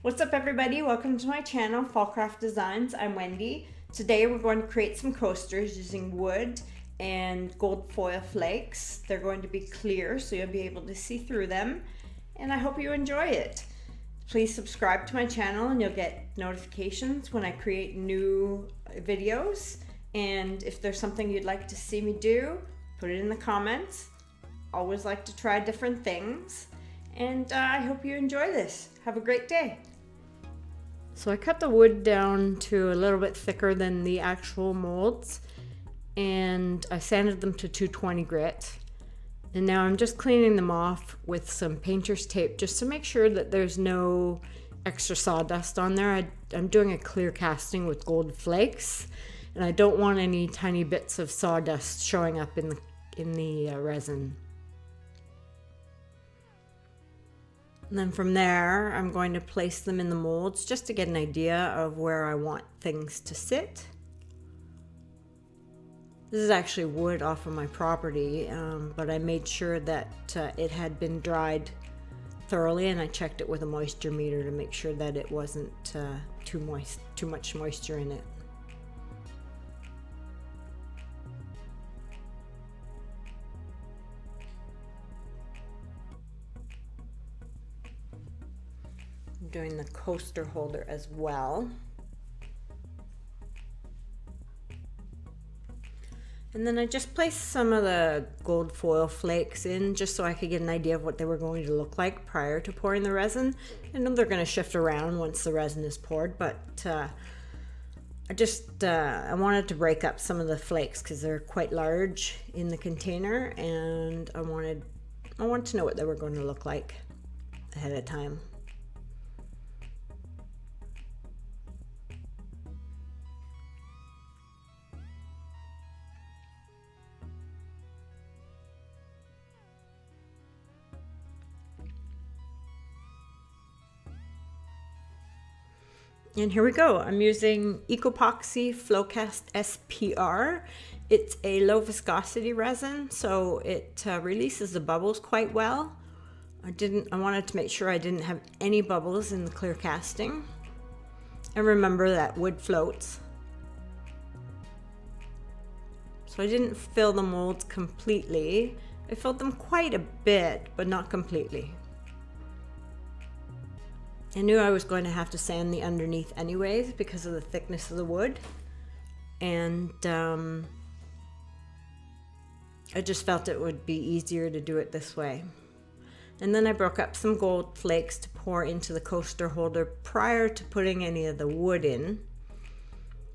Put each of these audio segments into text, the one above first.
What's up everybody? Welcome to my channel, Fallcraft Designs. I'm Wendy. Today we're going to create some coasters using wood and gold foil flakes. They're going to be clear so you'll be able to see through them, and I hope you enjoy it. Please subscribe to my channel and you'll get notifications when I create new videos, and if there's something you'd like to see me do, put it in the comments. Always like to try different things, and I hope you enjoy this. Have a great day. So I cut the wood down to a little bit thicker than the actual molds, and I sanded them to 220 grit. And now I'm just cleaning them off with some painter's tape just to make sure that there's no extra sawdust on there. I'm doing a clear casting with gold flakes, and I don't want any tiny bits of sawdust showing up in the resin. And then from there, I'm going to place them in the molds just to get an idea of where I want things to sit. This is actually wood off of my property, but I made sure that it had been dried thoroughly, and I checked it with a moisture meter to make sure that it wasn't too much moisture in it. I'm doing the coaster holder as well. And then I just placed some of the gold foil flakes in just so I could get an idea of what they were going to look like prior to pouring the resin. I know they're going to shift around once the resin is poured, but I wanted to break up some of the flakes because they're quite large in the container, and I wanted to know what they were going to look like ahead of time. And here we go. I'm using Ecopoxy Flowcast SPR. It's a low viscosity resin, so it releases the bubbles quite well. I wanted to make sure I didn't have any bubbles in the clear casting. And remember that wood floats. So I didn't fill the molds completely. I filled them quite a bit, but not completely. I knew I was going to have to sand the underneath anyways because of the thickness of the wood, and I just felt it would be easier to do it this way. And then I broke up some gold flakes to pour into the coaster holder prior to putting any of the wood in.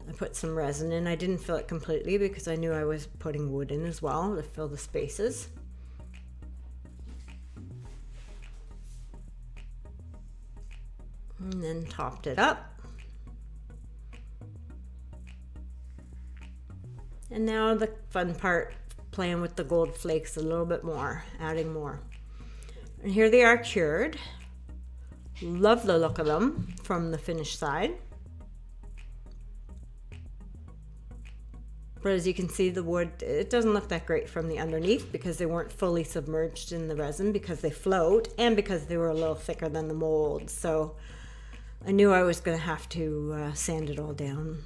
I put some resin in. I didn't fill it completely because I knew I was putting wood in as well to fill the spaces. And then topped it up. And now the fun part, playing with the gold flakes a little bit more, adding more. And here they are cured. Love the look of them from the finished side. But as you can see, the wood, it doesn't look that great from the underneath because they weren't fully submerged in the resin, because they float and because they were a little thicker than the mold. So I knew I was going to have to sand it all down.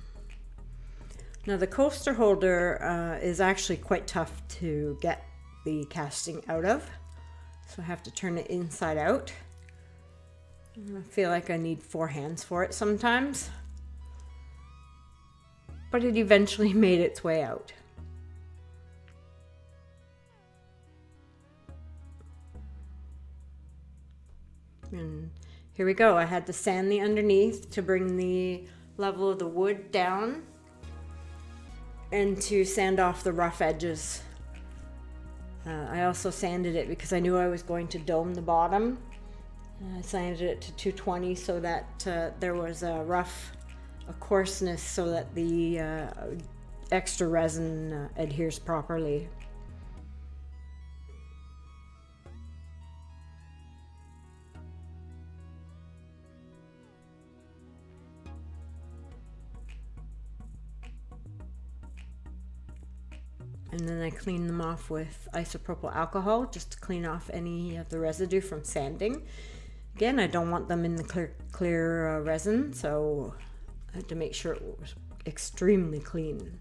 Now the coaster holder is actually quite tough to get the casting out of, so I have to turn it inside out. I feel like I need 4 hands for it sometimes, but it eventually made its way out. And here we go. I had to sand the underneath to bring the level of the wood down and to sand off the rough edges. I also sanded it because I knew I was going to dome the bottom. I sanded it to 220 so that there was a coarseness so that the extra resin adheres properly. And then I clean them off with isopropyl alcohol just to clean off any of the residue from sanding. Again, I don't want them in the clear resin, so I had to make sure it was extremely clean.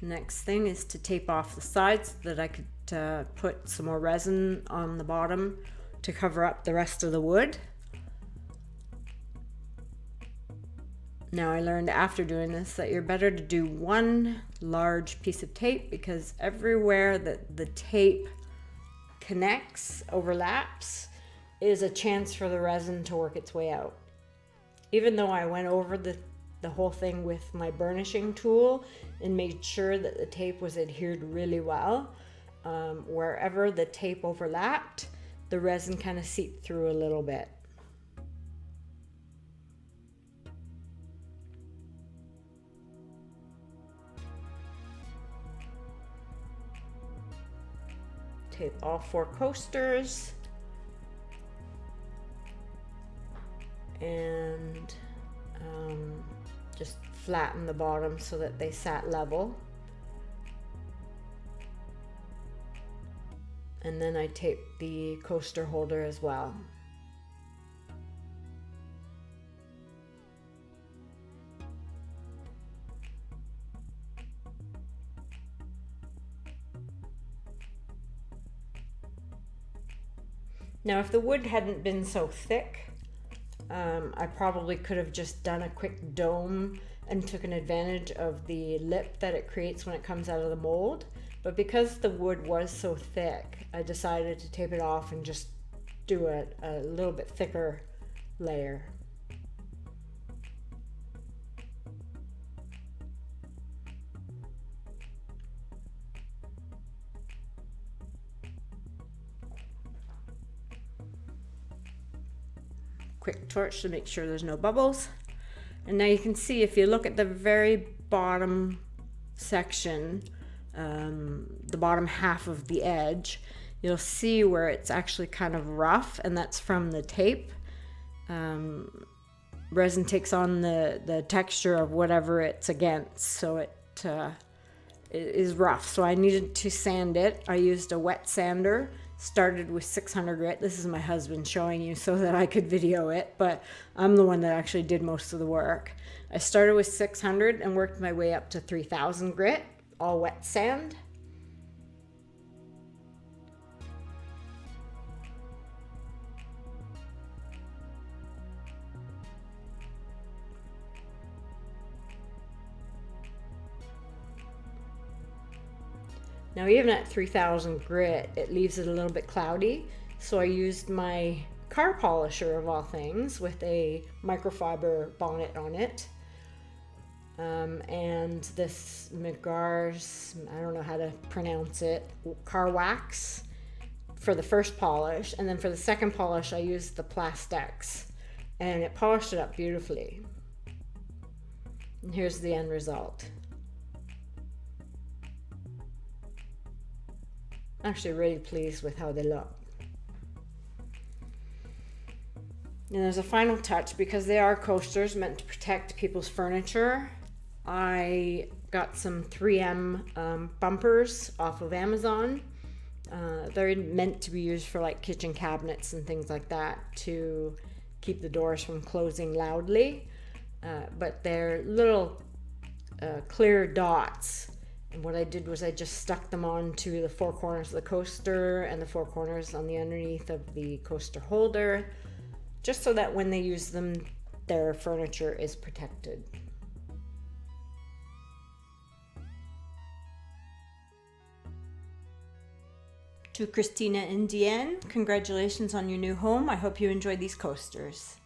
Next thing is to tape off the sides so that I could put some more resin on the bottom to cover up the rest of the wood. Now I learned after doing this that you're better to do one large piece of tape, because everywhere that the tape connects, overlaps, is a chance for the resin to work its way out. Even though I went over the whole thing with my burnishing tool and made sure that the tape was adhered really well, wherever the tape overlapped, the resin kind of seeped through a little bit. Tape all 4 coasters and just flatten the bottom so that they sat level. And then I tape the coaster holder as well. Now, if the wood hadn't been so thick, I probably could have just done a quick dome and taken advantage of the lip that it creates when it comes out of the mold. But because the wood was so thick, I decided to tape it off and just do a little bit thicker layer. Quick torch to make sure there's no bubbles. And now you can see, if you look at the very bottom section, the bottom half of the edge, you'll see where it's actually kind of rough, and that's from the tape. Resin takes on the texture of whatever it's against, so it is rough. So I needed to sand it. I used a wet sander. Started with 600 grit. This is my husband showing you so that I could video it, but I'm the one that actually did most of the work. I started with 600 and worked my way up to 3000 grit, all wet sand. Now, even at 3000 grit, it leaves it a little bit cloudy. So I used my car polisher, of all things, with a microfiber bonnet on it. And this Megar's, I don't know how to pronounce it, car wax for the first polish. And then for the second polish, I used the Plastex, and it polished it up beautifully. And here's the end result. I'm actually really pleased with how they look. And there's a final touch, because they are coasters meant to protect people's furniture. I got some 3M bumpers off of Amazon. They're meant to be used for like kitchen cabinets and things like that, to keep the doors from closing loudly. But they're little clear dots. And what I did was I just stuck them onto the 4 corners of the coaster and the 4 corners on the underneath of the coaster holder, just so that when they use them, their furniture is protected. To Christina and Deanne, congratulations on your new home. I hope you enjoy these coasters.